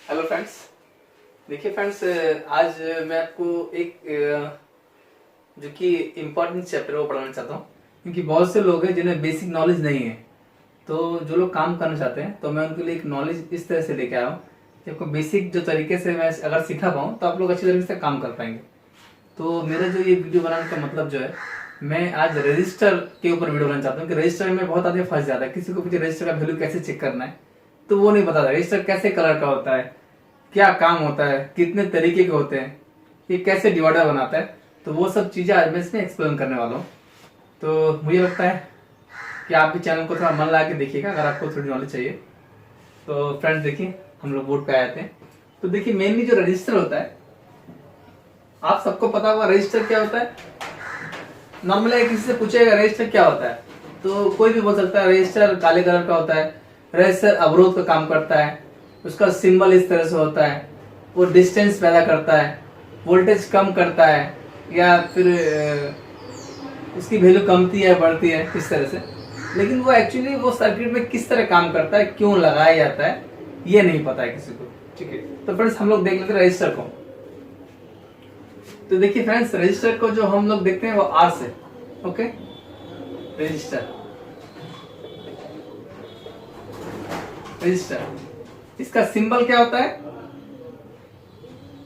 Hello friends. देखिए friends, आज मैं आपको एक जो कि इम्पोर्टेंट चैप्टर वो पढ़ाना चाहता हूँ, क्योंकि बहुत से लोग हैं जिन्हें बेसिक नॉलेज नहीं है। तो जो लोग काम करना चाहते हैं तो मैं उनके लिए एक नॉलेज इस तरह से लेके आया हूँ कि आपको बेसिक जो तरीके से मैं अगर सिखा पाऊँ तो आप लोग अच्छी तरीके से काम कर पाएंगे। तो मेरा जो ये वीडियो बनाने का मतलब जो है, मैं आज रजिस्टर के ऊपर वीडियो बनाना चाहता हूँ कि रजिस्टर में बहुत आदमी फंस जाता है। किसी को पूछे रजिस्टर का वैल्यू कैसे चेक करना है तो वो नहीं पता था रजिस्टर कैसे कलर का होता है, क्या काम होता है, कितने तरीके के होते हैं, ये कैसे डिवाइडर बनाता है। तो वो सब चीजें आज मैं इसमें एक्सप्लेन करने वाला हूँ। तो मुझे लगता है कि आप भी चैनल को थोड़ा मन लगा के देखिएगा अगर आपको थोड़ी नॉलेज चाहिए। तो फ्रेंड्स देखिए, हम लोग बोर्ड पे आए थे। तो देखिए मेनली जो रजिस्टर होता है, आप सबको पता होगा रजिस्टर क्या होता है। नॉर्मली किसी से पूछेगा रजिस्टर क्या होता है तो कोई भी बोल सकता है रजिस्टर काले कलर का होता है, रजिस्टर अवरोध का काम करता है, उसका सिंबल इस तरह से होता है, वो डिस्टेंस पैदा करता है, वोल्टेज कम करता है, या फिर उसकी वैल्यू कमती है बढ़ती है इस तरह से। लेकिन वो एक्चुअली वो सर्किट में किस तरह काम करता है, क्यों लगाया जाता है, ये नहीं पता है किसी को। ठीक है, तो फ्रेंड्स हम लोग देख लेते हैं रजिस्टर को। तो देखिए फ्रेंड्स, रजिस्टर को जो हम लोग देखते हैं वो आर से। ओके, रजिस्टर इसका सिंबल क्या होता है,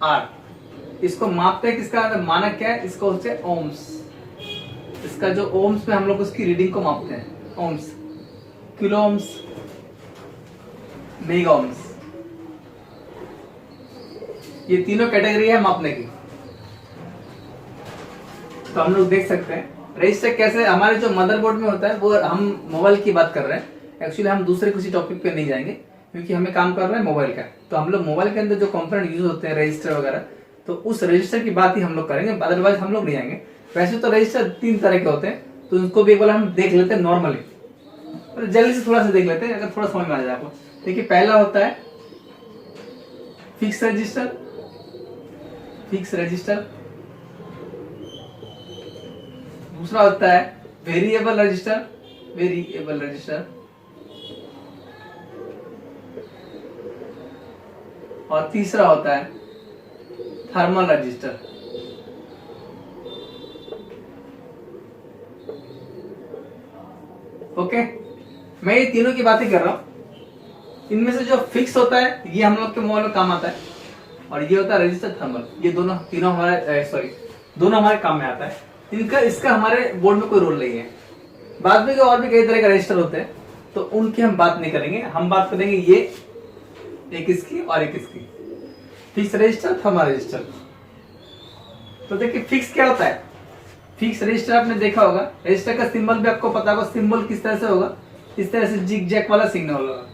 आर। इसको मापते हैं किसका मानक क्या है, इसको होते हैं ओम्स। इसका जो ओम्स में हम लोग उसकी रीडिंग को मापते हैं, ohms, kilo ohms, mega ohms, ये तीनों कैटेगरी है मापने की। तो हम लोग देख सकते हैं रजिस्टर कैसे हमारे जो मदरबोर्ड में होता है, वो हम मोबाइल की बात कर रहे हैं। एक्चुअली हम दूसरे किसी टॉपिक पे नहीं जाएंगे क्योंकि हमें काम कर रहे हैं मोबाइल का। तो हम लोग मोबाइल के अंदर जो कंपोनेंट यूज होते हैं रजिस्टर वगैरह, तो उस रजिस्टर की बात ही हम लोग करेंगे, अदरवाइज हम लोग नहीं आएंगे। वैसे तो रजिस्टर 3 तरह के होते हैं, तो उनको भी एक बार हम देख लेते हैं नॉर्मली, जल्दी से थोड़ा सा देख लेते हैं अगर थोड़ा समझ में आ जाए आपको। देखिए पहला होता है फिक्स रजिस्टर, दूसरा होता है वेरिएबल रजिस्टर, और तीसरा होता है थर्मल रजिस्टर। ओके, मैं ये तीनों की बातें कर रहा हूं। इनमें से जो फिक्स होता है ये हम लोग के मोबाइल में काम आता है, और ये होता है रजिस्टर थर्मल। ये दोनों हमारे काम में आता है। इसका हमारे बोर्ड में कोई रोल नहीं है। बाद में और भी कई तरह के रजिस्टर होते हैं, तो उनकी हम बात नहीं करेंगे। हम बात करेंगे ये एक इसकी और एक इसकी, फिक्स रजिस्टर, थर्मल रजिस्टर। तो देखिए फिक्स क्या होता है। फिक्स रजिस्टर आपने देखा होगा, रजिस्टर का सिंबल भी आपको पता होगा। सिंबल किस तरह से होगा, इस तरह से जिग जैक वाला सिग्नल होगा।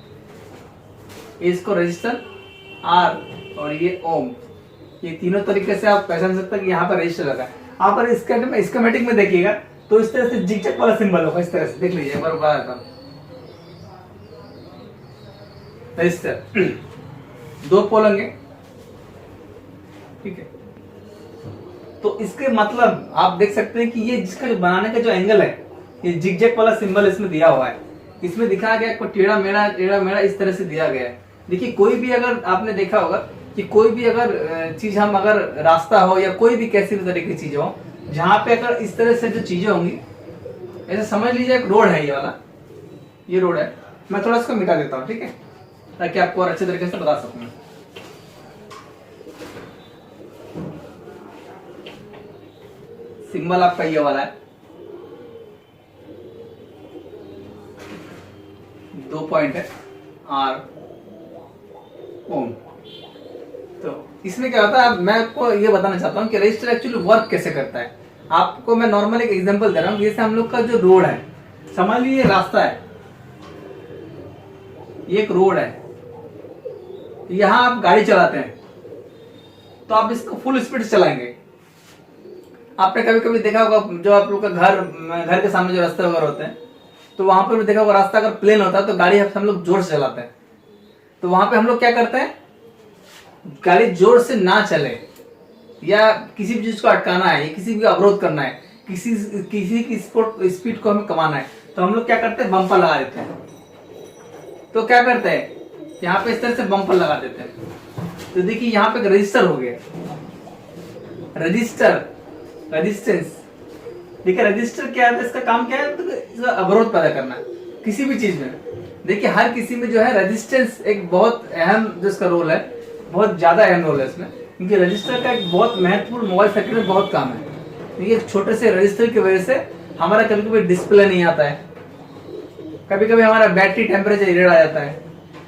इसको रजिस्टर, आर और ये ओम, ये तीनों तरीके से आप पहचान सकते हैं कि यहाँ पर रजिस्टर लगा है। आप पर स्कीमेटिक में देखिएगा तो इस तरह से जिग जैक वाला सिंबल होगा, इस तरह से देख लीजिए एक बार बता देता हूं। रजिस्टर 2 पोल होंगे, ठीक है। तो इसके मतलब आप देख सकते हैं कि ये जिसका बनाने का जो एंगल है, ये जिगजैग वाला सिंबल इसमें दिया हुआ है। इसमें दिखाया गया आपको टेढ़ा मेढ़ा इस तरह से दिया गया है। देखिए कोई भी अगर आपने देखा होगा कि कोई भी अगर चीज हम अगर रास्ता हो या कोई भी कैसी भी तरह की चीज हो, जहां पे अगर इस तरह से जो चीजें होंगी, ऐसे समझ लीजिए एक रोड है, ये वाला ये रोड है। मैं थोड़ा इसको मिटा देता हूँ, ठीक है, ताकि आपको और अच्छे तरीके से बता सकूं। सिंबल आपका ये वाला है, 2 पॉइंट है, आर ओम। तो इसमें क्या होता है, मैं आपको ये बताना चाहता हूँ कि रजिस्टर एक्चुअली वर्क कैसे करता है। आपको मैं नॉर्मल एक एग्जांपल दे रहा हूँ। जैसे हम लोग का जो रोड है, समझ लीजिए रास्ता है, ये एक रोड है, यहां आप गाड़ी चलाते हैं तो आप इसको फुल स्पीड से चलाएंगे। आपने कभी कभी देखा होगा, जो आप लोग का घर के सामने जो रास्ते वगैरह होते हैं, तो वहां पर भी देखा होगा रास्ता अगर प्लेन होता है तो गाड़ी हम लोग जोर से चलाते हैं। तो वहां पे हम लोग क्या करते हैं, गाड़ी जोर से ना चले या किसी भी चीज को अटकाना है या किसी भी अवरोध करना है, किसी की स्पीड को हमें कमाना है, तो हम लोग क्या करते हैं, बम्पर लगा देते हैं। तो क्या करते हैं, यहाँ पे इस तरह से बम्पर लगा देते हैं। तो देखिए यहाँ पे रजिस्टर हो गया, रजिस्टर, रेजिस्टेंस। देखिए रजिस्टर क्या है, इसका काम क्या है, तो इसका अवरोध पैदा करना है किसी भी चीज में। देखिए हर किसी में जो है रेजिस्टेंस एक बहुत अहम जो इसका रोल है, बहुत ज्यादा अहम रोल है इसमें, क्योंकि रजिस्टर का एक बहुत महत्वपूर्ण मोबाइल सर्किट में बहुत काम है। देखिए छोटे से रजिस्टर की वजह से हमारा कभी कभी डिस्प्ले नहीं आता है, कभी कभी हमारा बैटरी टेम्परेचर एरर आ जाता है,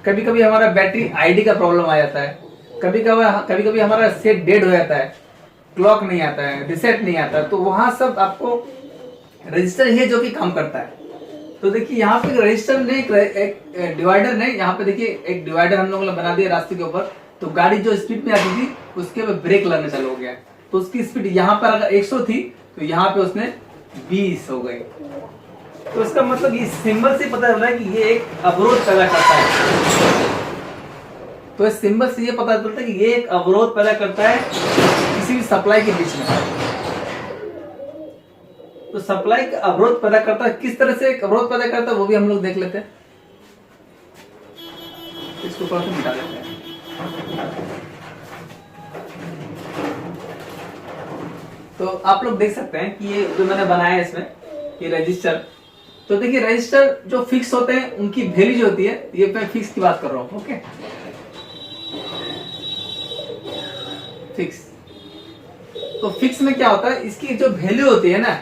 कभी कभी हमारा बैटरी आईडी का प्रॉब्लम आ जाता है, कभी कभी हमारा सेट डेड हो जाता है, क्लॉक नहीं आता है, रिसेट नहीं आता है। तो वहां सब आपको रजिस्टर ही है जो कि काम करता है। तो देखिए यहाँ पे रजिस्टर ने एक डिवाइडर ने यहाँ पे देखिए एक डिवाइडर हम लोगों ने बना दिया रास्ते के ऊपर। तो गाड़ी जो स्पीड में आती थी उसके पे ब्रेक लगना चालू हो गया, तो उसकी स्पीड यहाँ पर अगर 100 थी तो यहाँ पे उसने 20 हो गई। तो इसका मतलब ये सिंबल से पता चल रहा है कि ये एक अवरोध पैदा करता है। तो इस सिंबल से ये पता चलता है कि ये एक अवरोध पैदा करता है किसी भी सप्लाई के बीच में। तो सप्लाई का अवरोध पैदा करता है, किस तरह से एक अवरोध पैदा करता है वो भी हम लोग देख लेते हैं। इसको थोड़ा सा मिटा देते हैं। तो आप लोग देख सकते हैं कि ये जो मैंने बनाया है इसमें ये रजिस्टर। तो देखिए रजिस्टर जो फिक्स होते हैं उनकी वैल्यू जो होती है, ये मैं फिक्स की बात कर रहा हूं, ओके। फिक्स, तो फिक्स में क्या होता है, इसकी जो वैल्यू होती है ना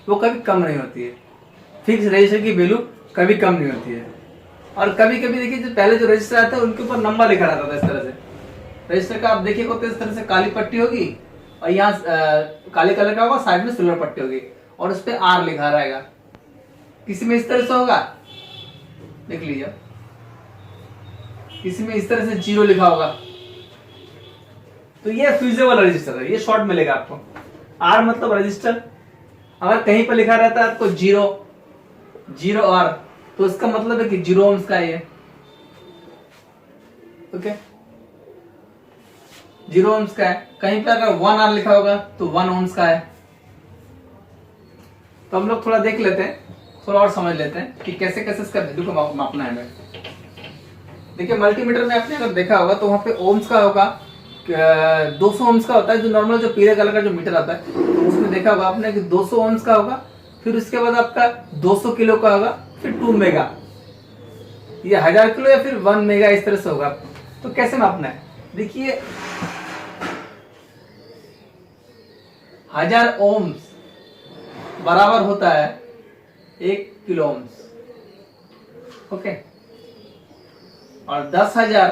वो कभी कम नहीं होती है। फिक्स रजिस्टर की वैल्यू कभी कम नहीं होती है। और कभी कभी देखिए जो पहले जो रजिस्टर आता है उनके ऊपर नंबर लिखा रहता था इस तरह से। रजिस्टर का आप देखिए होते इस तरह से काली पट्टी होगी और यहाँ काले कलर का होगा, साइड में सिल्वर पट्टी होगी और उस पर आर लिखा रहेगा। किसी में इस तरह से होगा, देख लीजिए, किसी में इस तरह से 0 लिखा होगा। तो ये फ्यूजेबल रजिस्टर है, ये शॉर्ट मिलेगा आपको। आर मतलब रजिस्टर, अगर कहीं पर लिखा रहता है आपको 0 आर तो इसका मतलब है कि 0 ohms का है, ओके, 0 ohms का है। कहीं पर अगर 1 आर लिखा होगा तो 1 ohms का है। तो हम लोग थोड़ा देख लेते हैं, थोड़ा और समझ लेते हैं कि कैसे कैसे इसका वैल्यू को मापना है। देखिए मल्टीमीटर में आपने अगर देखा होगा तो वहां पे ओम्स का होगा, 200 ohms का होता है, जो नॉर्मल जो पीले कलर का जो मीटर आता है तो उसमें देखा होगा आपने कि 200 ohms का होगा। फिर उसके बाद आपका 200 किलो का होगा, फिर 2 मेगा, ये 1000 किलो या फिर 1 मेगा इस तरह से होगा। तो कैसे मापना है, देखिए 1000 ohms बराबर होता है 1 किलो ohms, ओके। और 10,000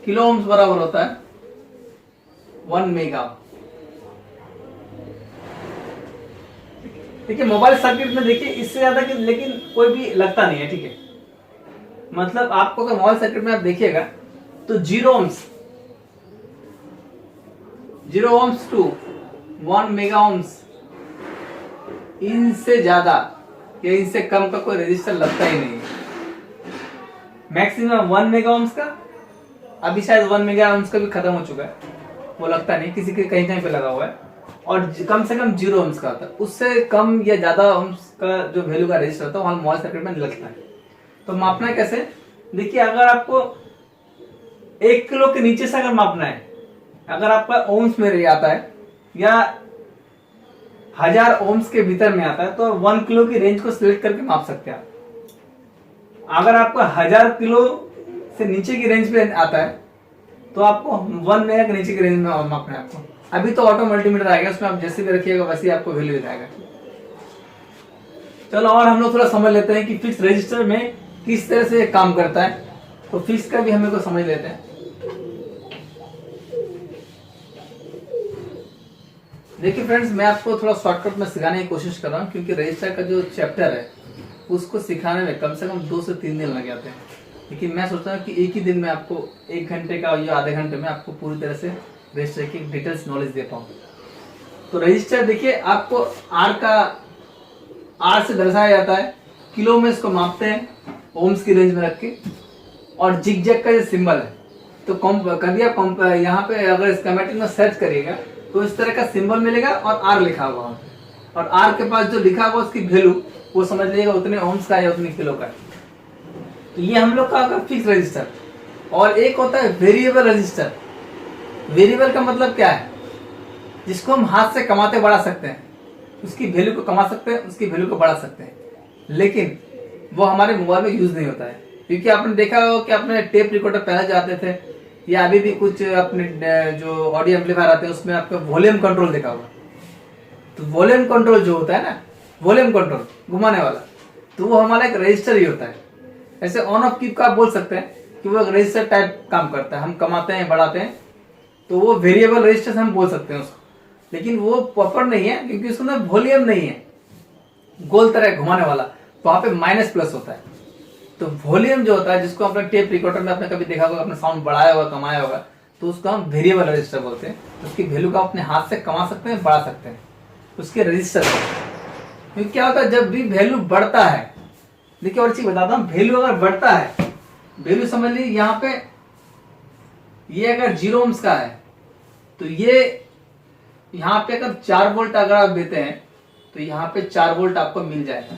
किलो ohms बराबर होता है 1 मेगा। देखिए मोबाइल सर्किट में देखिए इससे ज्यादा कि लेकिन कोई भी लगता नहीं है, ठीक है। मतलब आपको अगर मोबाइल सर्किट में आप देखिएगा तो 0 ohms टू 1 मेगा ohms, इनसे ज्यादा या इनसे कम का कोई रजिस्टर लगता ही नहीं है। मैक्सिमम 1 मेगा ohms का, अभी शायद 1 मेगा ohms का भी खत्म हो चुका है, वो लगता नहीं, किसी के कहीं कहीं पे लगा हुआ है। और कम से कम 0 ohms का होता है, उससे कम या ज्यादा ohms का जो वैल्यू का रजिस्टर होता है वहां मोबाइल सर्किट में नहीं लगता है। तो मापना है कैसे, देखिए अगर आपको 1 किलो के नीचे से अगर मापना है, अगर आपका ohms में आता है या 1000 ohms के भीतर में आता है तो 1 किलो की रेंज को सिलेक्ट करके माप सकते हैं आप। अगर आपको 1000 किलो से नीचे की रेंज पे आता है तो आपको 1 मेगा के नीचे की रेंज में मापना है आपको। अभी तो ऑटो मल्टीमीटर आएगा, उसमें आप जैसे भी रखिएगा वैसे ही आपको वैल्यू दिखाएगा। चलो और हम लोग थोड़ा समझ लेते हैं कि फिक्स रजिस्टर में किस तरह से काम करता है। तो फिक्स का भी हमें को समझ लेते हैं। देखिए फ्रेंड्स, मैं आपको थोड़ा शॉर्टकट में सिखाने की कोशिश कर रहा हूँ, क्योंकि रजिस्टर का जो चैप्टर है उसको सिखाने में कम से कम 2 से 3 दिन लग जाते हैं। लेकिन मैं सोचता हूँ कि एक ही दिन में आपको 1 घंटे का या आधे घंटे में आपको पूरी तरह से रजिस्टर की डिटेल्स नॉलेज दे पाऊँ। तो रजिस्टर देखिए आपको आर से दर्शाया जाता है, किलो में इसको मापते हैं ओम्स की रेंज में रख के। और जिग जैग का जो सिंबल है तो कभी यहाँ पे अगर स्कीमेटिक में सर्च करिएगा तो इस तरह का सिंबल मिलेगा और आर लिखा हुआ है, और आर के पास जो लिखा हुआ उसकी वैल्यू वो समझ लीजिएगा उतने ओम्स का है या उतने किलो का है। तो ये हम लोग का होगा फिक्स रजिस्टर। और एक होता है वेरिएबल रजिस्टर। वेरिएबल का मतलब क्या है, जिसको हम हाथ से कमाते बढ़ा सकते हैं, उसकी वैल्यू को कमा सकते हैं, उसकी वैल्यू को बढ़ा सकते हैं, लेकिन वो हमारे मोबाइल में यूज नहीं होता है। क्योंकि आपने देखा होगा कि अपने टेप रिकॉर्डर पहले जो आते थे या अभी भी कुछ अपने जो ऑडियो एम्पलीफायर आते हैं उसमें आपका वॉल्यूम कंट्रोल देखा होगा। तो वॉल्यूम कंट्रोल जो होता है ना, वॉल्यूम कंट्रोल घुमाने वाला, तो वो हमारा एक रजिस्टर ही होता है। ऐसे ऑन ऑफ कीप का आप बोल सकते हैं कि वो एक रजिस्टर टाइप काम करता है, हम कमाते हैं बढ़ाते हैं, तो वो वेरिएबल रजिस्टर हम बोल सकते हैं उसको। लेकिन वो प्रॉपर नहीं है क्योंकि उसमें वॉल्यूम नहीं है, गोल तरह घुमाने वाला, तो वहां पे माइनस प्लस होता है। तो वॉल्यूम जो होता है, जिसको अपने टेप रिकॉर्डर में आपने कभी देखा होगा, अपने साउंड बढ़ाया होगा, कमाया होगा, तो उसको हम वेरिएबल रजिस्टर बोलते हैं। तो उसकी वैल्यू को अपने हाथ से कमा सकते हैं, बढ़ा सकते हैं, उसके रजिस्टर। क्योंकि क्या होता है, जब भी वैल्यू बढ़ता है, देखिए और चीज बताता हूँ, वैल्यू अगर बढ़ता है, वैल्यू समझ लीजिए यहाँ पे ये अगर 0 ohms का है, तो ये यहाँ पे अगर 4 वोल्ट अगर आप देते हैं तो यहाँ पे 4 वोल्ट आपको मिल जाएगा।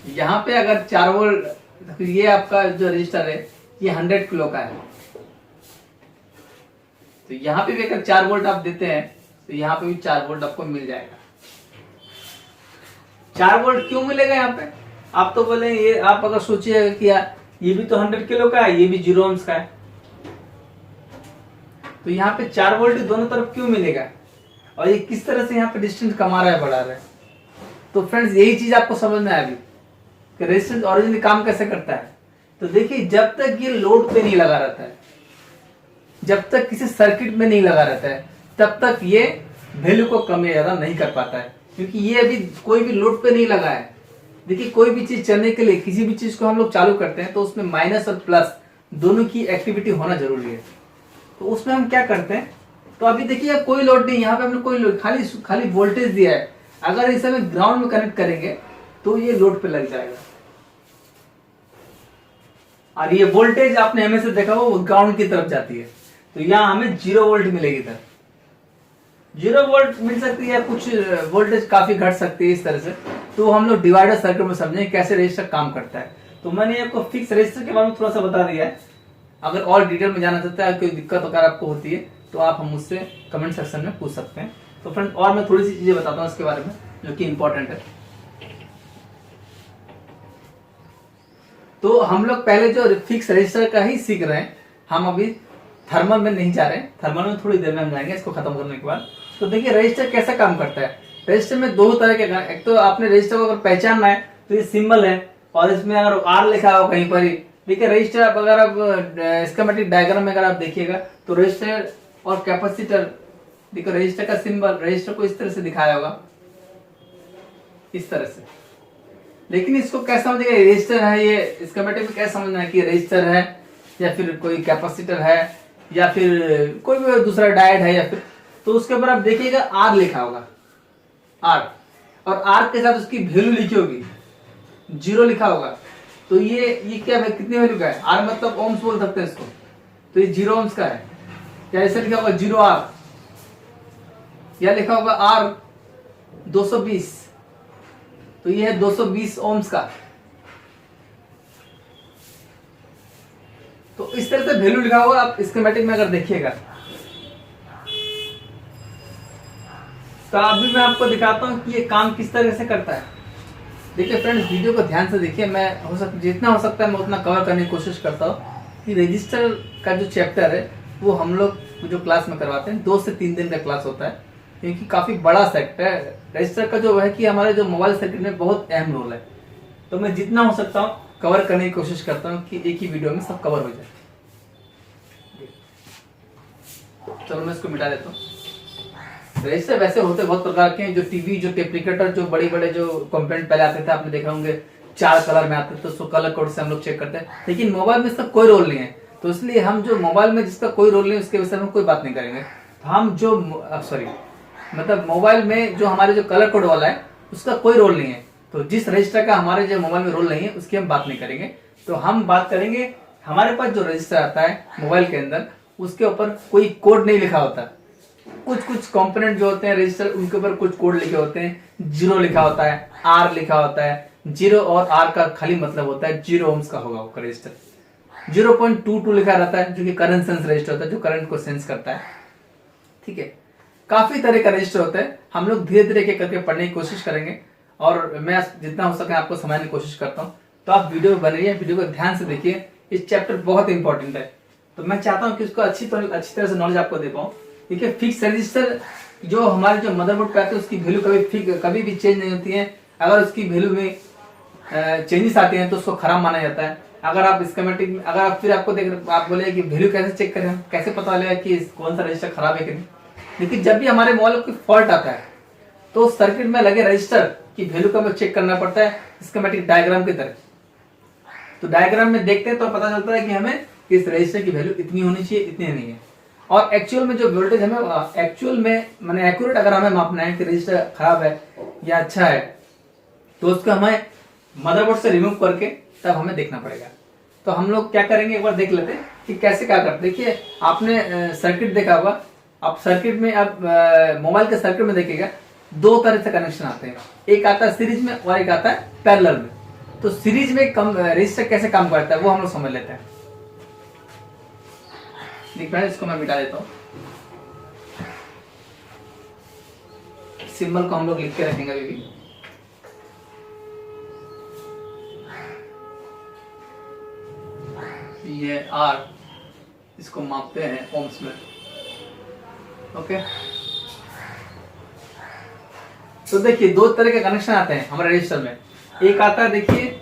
यहाँ पे अगर 4 वोल्ट, तो ये आपका जो रजिस्टर है ये 100 किलो का है, तो यहाँ पे भी अगर 4 वोल्ट आप देते हैं तो यहाँ पे भी 4 वोल्ट आपको मिल जाएगा। 4 वोल्ट क्यों मिलेगा यहाँ पे, आप तो बोले ये, आप अगर सोचिएगा कि यार ये भी तो 100 किलो का है, ये भी 0 ohms का है, तो यहाँ पे 4 वोल्ट दोनों तरफ क्यों मिलेगा, और ये किस तरह से यहाँ पे डिस्टेंस कमा रहा है, बढ़ा रहा है। तो फ्रेंड्स यही चीज आपको समझ में आएगी कि रेजिस्टेंस ओरिजिनली काम कैसे करता है। तो देखिए, जब तक ये लोड पे नहीं लगा रहता है, जब तक किसी सर्किट में नहीं लगा रहता है, तब तक ये वैल्यू को कम या ज्यादा नहीं कर पाता है, क्योंकि ये अभी कोई भी लोड पे नहीं लगा है। देखिए, कोई भी चीज चलने के लिए, किसी भी चीज को हम लोग चालू करते हैं तो उसमें माइनस और प्लस दोनों की एक्टिविटी होना जरूरी है। तो उसमें हम क्या करते हैं, तो अभी देखिए कोई लोड नहीं, यहाँ पे हमने कोई लोड, खाली वोल्टेज दिया है। अगर इसे हम ग्राउंड में कनेक्ट करेंगे तो ये लोड पे लग जाएगा, और ये वोल्टेज आपने हमें से देखा वो ग्राउंड की तरफ जाती है, तो यहाँ हमें 0 वोल्ट मिलेगी। इधर 0 वोल्ट मिल सकती है, कुछ वोल्टेज काफी घट सकती है इस तरह से। तो हम लोग डिवाइडर सर्किट में समझें कैसे रजिस्टर काम करता है। तो मैंने आपको फिक्स रजिस्टर के बारे में थोड़ा सा बता दिया है। अगर और डिटेल में जानना चाहते हैं, कोई दिक्कत अगर आपको होती है तो आप हम मुझसे कमेंट सेक्शन में पूछ सकते हैं। तो फ्रेंड, और मैं थोड़ी सी चीजें बताता हूँ इसके बारे में जो कि इंपॉर्टेंट है। तो हम लोग पहले जो फिक्स रजिस्टर का ही सीख रहे हैं, हम अभी थर्मल में नहीं जा रहे हैं। थर्मल में थोड़ी देर में हम जाएंगे इसको खत्म करने के बाद। तो देखिए रजिस्टर कैसा काम करता है। रजिस्टर में दो तरह के, एक तो आपने रजिस्टर को अगर पहचानना है तो ये सिंबल है, और इसमें अगर आर लिखा हो कहीं पर ही, देखिए रजिस्टर आप अगर आप स्कीमेटिक डायग्राम में अगर आप देखिएगा तो रजिस्टर और कैपेसिटर, देखो रजिस्टर का सिंबल रजिस्टर को इस तरह से दिखाया होगा, इस तरह से। लेकिन इसको कैसे समझेगा रजिस्टर है, ये स्कीमेटिक में कैसे समझना है कि रजिस्टर है या फिर कोई कैपेसिटर है या फिर कोई भी दूसरा डायोड है या फिर, तो उसके ऊपर आप देखिएगा आर लिखा होगा, आर, और आर के साथ उसकी वैल्यू लिखी होगी, 0 लिखा होगा। तो ये क्या है, कितनी वैल्यू का है, आर मतलब ओम्स बोल सकते हैं इसको, तो ये 0 ohms का है। या ऐसे लिखा होगा 0 R, या लिखा होगा R 220, तो ये है 220 ohms का। तो इस तरह से वैल्यू लिखा होगा, आप स्कीमेटिक में अगर देखिएगा। तो अभी मैं आपको दिखाता हूं कि ये काम किस तरह से करता है। देखिए फ्रेंड्स, वीडियो को ध्यान से देखिए, मैं जितना हो सकता है मैं उतना कवर करने की कोशिश करता हूँ कि रजिस्टर का जो चैप्टर है वो हम लोग जो क्लास में करवाते हैं 2 से 3 दिन का क्लास होता है, क्योंकि काफी बड़ा सेक्टर है रजिस्टर का, जो है कि हमारे जो मोबाइल सर्किट में बहुत अहम रोल है। तो मैं जितना हो सकता हूँ कवर करने की कोशिश करता हूँ कि एक ही वीडियो में सब कवर हो जाए। चलो मैं इसको मिटा देता हूँ। रजिस्टर वैसे होते बहुत प्रकार के हैं, जो टीवी, जो टेप रिकॉर्डर, जो बड़े बड़े जो कंपोनेंट पहले आते थे, आपने देखा होंगे 4 कलर में आते थे, तो उसको कलर कोड से हम लोग चेक करते हैं। लेकिन मोबाइल में इसका कोई रोल नहीं है, तो इसलिए हम जो मोबाइल में जिसका कोई रोल नहीं उसके विषय में कोई बात नहीं करेंगे। तो हम जो मतलब मोबाइल में जो हमारे जो कलर कोड वाला है उसका कोई रोल नहीं है, तो जिस रजिस्टर का हमारे जो मोबाइल में रोल नहीं है उसकी हम बात नहीं करेंगे। तो हम बात करेंगे हमारे पास जो रजिस्टर आता है मोबाइल के अंदर, उसके ऊपर कोई कोड नहीं लिखा होता, कुछ कुछ कंपोनेंट जो होते हैं रजिस्टर, उनके ऊपर कुछ कोड लिखे होते हैं। 0 लिखा होता है, R लिखा होता है। 0 और R का खाली मतलब होता है 0 ohms का होगा वो रजिस्टर। 0.22 लिखा रहता है जो कि करंट सेंस रजिस्टर होता है, जो करंट को सेंस करता है। ठीक है, काफी तरह का रजिस्टर होता है। हम लोग धीरे धीरे के करके पढ़ने की कोशिश करेंगे और मैं जितना हो सके आपको समझाने की कोशिश करता हूँ। तो आप वीडियो बन रही है, वीडियो को ध्यान से देखिए। इस चैप्टर बहुत इंपॉर्टेंट है, तो मैं चाहता हूँ कि इसको अच्छी तरह से नॉलेज आपको दे पाऊँ। देखिए, फिक्स रजिस्टर जो हमारे जो मदरबोर्ड पे आते हैं उसकी वैल्यू कभी भी चेंज नहीं होती है। अगर उसकी वैल्यू में चेंजेस आते हैं तो उसको खराब माना जाता है। अगर आप स्कीमेटिक में अगर आप फिर आपको देख आप बोले कि वैल्यू कैसे चेक करें, कैसे पता लगेगा कि कौन सा रजिस्टर खराब है कि नहीं। लेकिन जब भी हमारे मोबाइल में कोई फॉल्ट आता है तो सर्किट में लगे रजिस्टर की वैल्यू को हमें चेक करना पड़ता है स्कीमेटिक डायग्राम की तरह। तो डायग्राम में देखते हैं तो पता चलता है कि हमें इस रजिस्टर की वैल्यू इतनी होनी चाहिए, इतनी नहीं है। और एक्चुअल में जो वोल्टेज हमें एक्चुअल में माने एक्यूरेट अगर हमें मापना है कि रजिस्टर खराब है या अच्छा है, तो उसको हमें मदरबोर्ड से रिमूव करके तब हमें देखना पड़ेगा। तो हम लोग क्या करेंगे, एक बार देख लेते हैं कि कैसे क्या करते। देखिए, आपने सर्किट देखा होगा। आप सर्किट में आप मोबाइल के सर्किट में देखिएगा, दो तरह से कनेक्शन आते हैं। एक आता है सीरीज में और एक आता है पैरेलल में। तो सीरीज में रजिस्टर कैसे काम करता है वो हम लोग समझ लेते हैं। इसको मैं मिटा देता हूँ, सिंबल को हम लोग लिख के रखेंगे अभी भी। ये R, इसको मापते हैं ओम्स में। ओके, तो देखिए दो तरह के कनेक्शन आते हैं हमारे रजिस्टर में। एक आता है, देखिए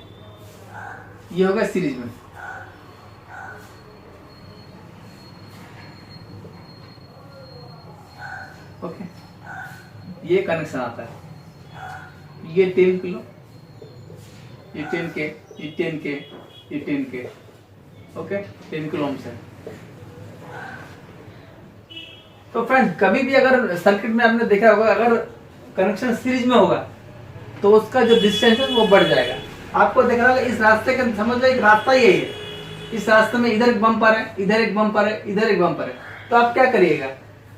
ये होगा सीरीज में, ओके, ये कनेक्शन आता है। ये 10 किलो, ये 10 के, ये 10 के, ये 10 के, ओके, 10 किलो ओम्स है। तो फ्रेंड, कभी भी अगर सर्किट में आपने देखा होगा, अगर कनेक्शन सीरीज में होगा तो उसका जो डिस्टेंस है वो बढ़ जाएगा। आपको देखना होगा इस रास्ते का, समझ लो एक रास्ता यही है। इस रास्ते में इधर एक बम्पर है, इधर एक बम्पर है, इधर एक बम्पर है। तो आप क्या करिएगा,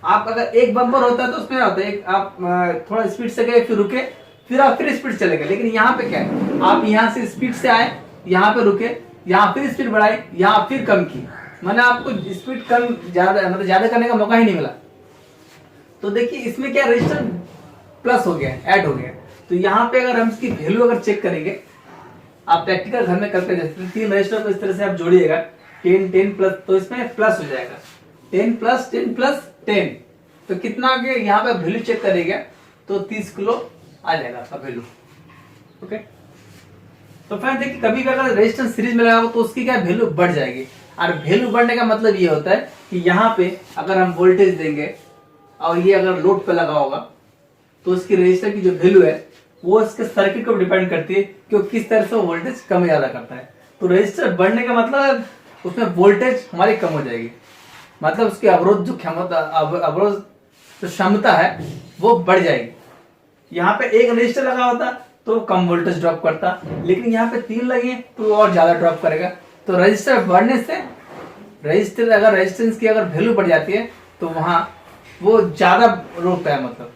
आप अगर एक बम्पर होता है तो उसमें होता है आप थोड़ा स्पीड से गए, फिर रुके, फिर आप फिर स्पीड चले गए। लेकिन यहाँ पे क्या है, आप यहाँ से स्पीड से आए, यहाँ पे रुके, यहाँ फिर स्पीड बढ़ाई, यहाँ फिर कम की, मैंने आपको स्पीड कम ज्यादा मतलब ज्यादा करने का मौका ही नहीं मिला। तो देखिए इसमें क्या, रजिस्टर प्लस हो गया, ऐड हो गया। तो यहाँ पे अगर हम इसकी वैल्यू अगर चेक करेंगे, आप प्रैक्टिकल घर में करके जैसे 3 रजिस्टर को इस तरह से आप जोड़िएगा 10 10 प्लस, तो इसमें प्लस हो जाएगा 10 प्लस 10 प्लस 10। तो कितना आ गया, यहाँ पे वैल्यू चेक करेगा तो 30 किलो आ जाएगा आपका वैल्यू। ओके, तो फ्रेंड देखिए कभी भी अगर रेजिस्टेंस सीरीज में लगा तो उसकी क्या वैल्यू बढ़ जाएगी। और वैल्यू बढ़ने का मतलब ये होता है कि यहाँ पे अगर हम वोल्टेज देंगे और ये अगर लोड पे लगा होगा तो उसकी रजिस्टर की जो वैल्यू है वो इसके सर्किट को डिपेंड करती है कि वो किस तरह से वोल्टेज कम ज्यादा करता है। तो रजिस्टर बढ़ने का मतलब उसमें वोल्टेज हमारी कम हो जाएगी, मतलब उसकी अवरोध जो क्षमता अवरोध जो क्षमता है वो बढ़ जाएगी। यहाँ पे एक रजिस्टर लगा होता तो कम वोल्टेज ड्रॉप करता, लेकिन यहाँ पे 3 लगे तो और ज्यादा ड्रॉप करेगा। तो रजिस्टर बढ़ने से रजिस्टर अगर रेजिस्टेंस की अगर वैल्यू बढ़ जाती है तो वहां वो ज्यादा रोकता है। मतलब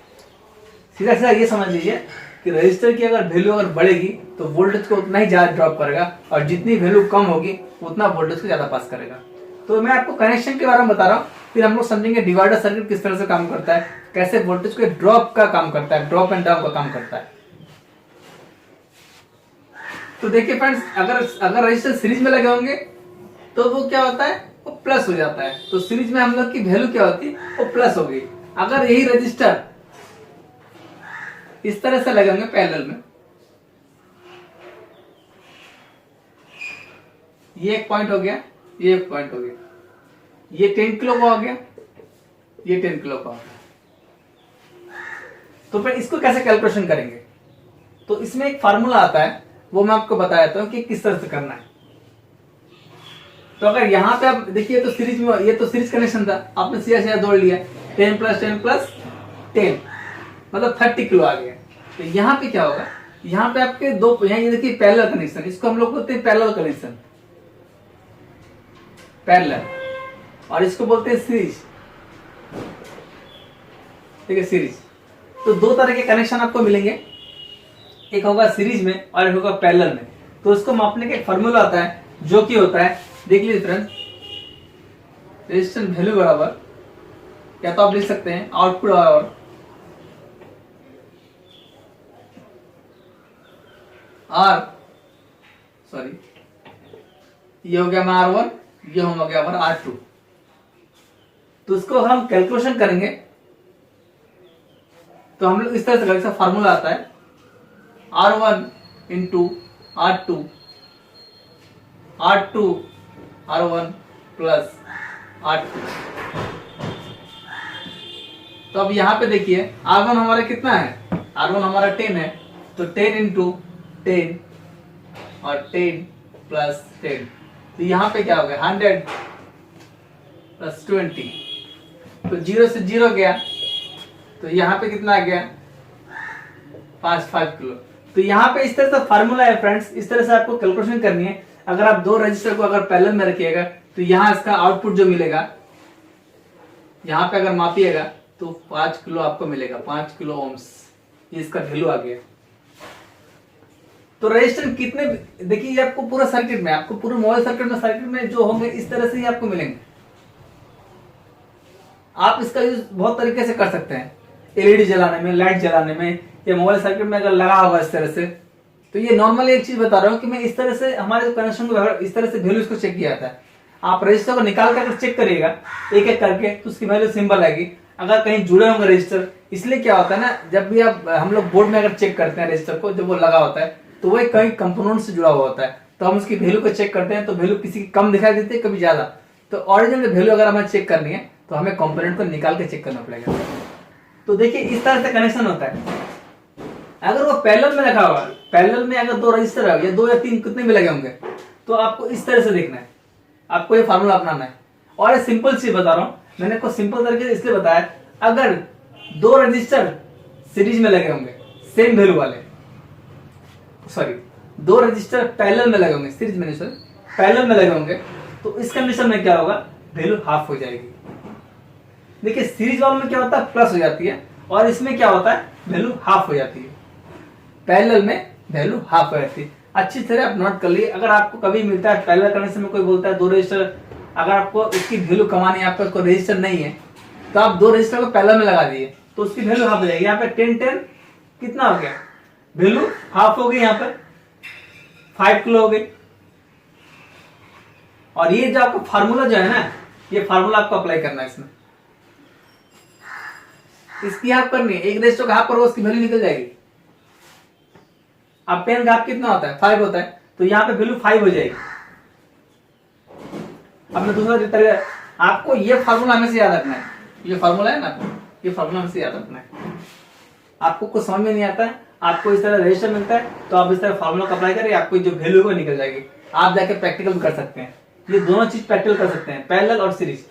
सीधा सीधा ये समझ लीजिए कि रजिस्टर की अगर वैल्यू अगर बढ़ेगी तो वोल्टेज को उतना ही ज्यादा ड्रॉप करेगा, और जितनी वैल्यू कम होगी उतना वोल्टेज को ज्यादा पास करेगा। तो मैं आपको कनेक्शन के बारे में बता रहा हूँ, फिर हम लोग समझेंगे डिवाइडर सर्किट किस तरह से काम करता है, कैसे वोल्टेज को ड्रॉप का काम करता है, ड्रॉप एंड डाउन का काम करता है। तो देखिए फ्रेंड्स, अगर रजिस्टर सीरीज में लगे होंगे तो वो क्या होता है, वो प्लस हो जाता है। तो सीरीज में हम लोग की वैल्यू क्या होती है, वो प्लस हो गई। अगर यही रजिस्टर इस तरह से लगे होंगे पैरेलल में, ये एक पॉइंट हो गया, ये एक पॉइंट हो गया, ये 10 किलो का हो गया, ये 10 किलो का हो गया। तो फिर इसको कैसे कैलकुलेशन करेंगे, तो इसमें एक फार्मूला आता है, वो मैं आपको बता देता हूं कि किस तरह से करना है। तो अगर यहाँ पे आप देखिए तो सीरीज में, ये तो सीरीज कनेक्शन था, आपने सीधा सीधा जोड़ लिया 10 प्लस 10 प्लस 10 मतलब 30 किलो आ गया। तो यहाँ पे क्या होगा, यहाँ पे आपके दो, यहाँ ये देखिए पैरेलल कनेक्शन, इसको हम लोग बोलते हैं पैरेलल कनेक्शन, पैरेलल, और इसको बोलते हैं सीरीज। ठीक है, सीरीज। तो दो तरह के कनेक्शन आपको मिलेंगे, एक होगा सीरीज में और एक होगा पैरेलल में। तो उसको मापने का एक फॉर्मूला आता है जो कि होता है, देख लीजिए फ्रेंड्स, रेजिस्टेंस वैल्यू बराबर, या तो आप लिख सकते हैं आउटपुट और आर, सॉरी ये हो गया हमारा R1, ये हो गया हमारा R2। तो उसको हम कैलकुलेशन करेंगे तो हम लोग इस तरह से करेंगे, फॉर्मूला आता है R1 into R2, R2 R1 plus R2। तो अब यहां पे देखिए R1 हमारा कितना है, R1 हमारा 10 है, तो 10 इंटू 10 और 10 प्लस 10, तो यहाँ पे क्या हो गया 100 प्लस 20, तो 0 से 0 गया, तो यहाँ पे कितना आ गया 5 किलो। तो यहाँ पे इस तरह से फार्मूला है फ्रेंड्स, इस तरह से आपको कैलकुलेशन करनी है। अगर आप दो रजिस्टर को अगर पैरेलल में रखिएगा तो यहाँ इसका आउटपुट जो मिलेगा, यहाँ पे अगर मापिएगा तो 5 किलो आपको मिलेगा, 5 किलो ओम्स, ये इसका वैल्यू आ गया। तो रेजिस्टर कितने, देखिए ये आपको पूरा सर्किट में, आपको पूरे मोबाइल सर्किट में जो होंगे इस तरह से ही आपको मिलेंगे। आप इसका यूज बहुत तरीके से कर सकते हैं, एलईडी जलाने में, लाइट जलाने में, या मोबाइल सर्किट में अगर लगा होगा इस तरह से। तो ये नॉर्मली एक चीज बता रहा हूँ कि मैं इस तरह से हमारे कनेक्शन को इस तरह से वैल्यू इसको चेक किया जाता है। आप रजिस्टर को निकाल कर चेक करिएगा एक एक करके, तो उसकी वैल्यू सिंबल आएगी। अगर कहीं जुड़े होंगे रजिस्टर, इसलिए क्या होता है ना, जब भी आप हम लोग बोर्ड में अगर चेक करते हैं रजिस्टर को, जब वो लगा होता है तो वो कई कंपोनेंट से जुड़ा हुआ होता है, तो हम उसकी वैल्यू को चेक करते हैं। तो वैल्यू किसी की कम दिखाई देती है, कभी ज्यादा। तो ओरिजिनल वैल्यू अगर हमें चेक करनी है तो हमें कंपोनेंट को निकाल के चेक करना पड़ेगा। तो देखिए इस तरह से कनेक्शन होता है। अगर वो पैरेलल में रखा होगा, पैरेलल में अगर दो रजिस्टर है या दो या तीन कितने भी लगे होंगे, तो आपको इस तरह से देखना है, आपको ये फार्मूला अपनाना है। और ये सिंपल चीज बता रहा हूं, मैंने आपको सिंपल तरीके से इसलिए बताया, अगर दो रजिस्टर सीरीज में लगे होंगे सेम वैल्यू वाले, सॉरी दो रजिस्टर पैरेलल में लगे होंगे, सीरीज में नहीं सर पैरेलल में लगे होंगे, तो इस कंडीशन में क्या होगा, वैल्यू हाफ हो जाएगी। देखिए सीरीज वालों में क्या होता है, प्लस हो जाती है, और इसमें क्या होता है, वैल्यू हाफ हो जाती है। पैरेलल में वैल्यू हाफ हो जाती है। अच्छी तरह आप नोट कर लिए। अगर आपको कभी मिलता है पैरेलल कनेक्शन में कोई बोलता है दो रजिस्टर, अगर आपको उसकी वैल्यू कमानी है, आपका कोई रजिस्टर नहीं है, तो आप दो रजिस्टर को पैरेलल में लगा दिए तो उसकी वैल्यू हाफ हो जाएगी। यहाँ पे 10 कितना हो गया, वैल्यू हाफ हो गई, यहाँ पर 5 किलो हो गई। और ये जो आपका फार्मूला जो है ना, ये फार्मूला आपको अप्लाई करना है इसमें, इसकी हाफ करनी है। एक रजिस्टर का हाफ करोगे उसकी वैल्यू निकल जाएगी। अब 10 का हाफ कितना होता है, 5 होता है, तो यहाँ पे वैल्यू 5 हो जाएगी। अब मैं दूसरा तरीका, आपको ये फार्मूला हमेशा याद रखना है, ये फार्मूला है ना, ये फार्मूला हमेशा याद रखना है। आपको कुछ समझ में नहीं आता है, आपको इस तरह रजिस्टर मिलता है, तो आप इस तरह फार्मूला अप्लाई करें, आपको जो वैल्यू है वो निकल जाएगी। आप जाके प्रैक्टिकल भी कर सकते हैं, ये दोनों चीज प्रैक्टिकल कर सकते हैं, पैरेलल और सीरीज।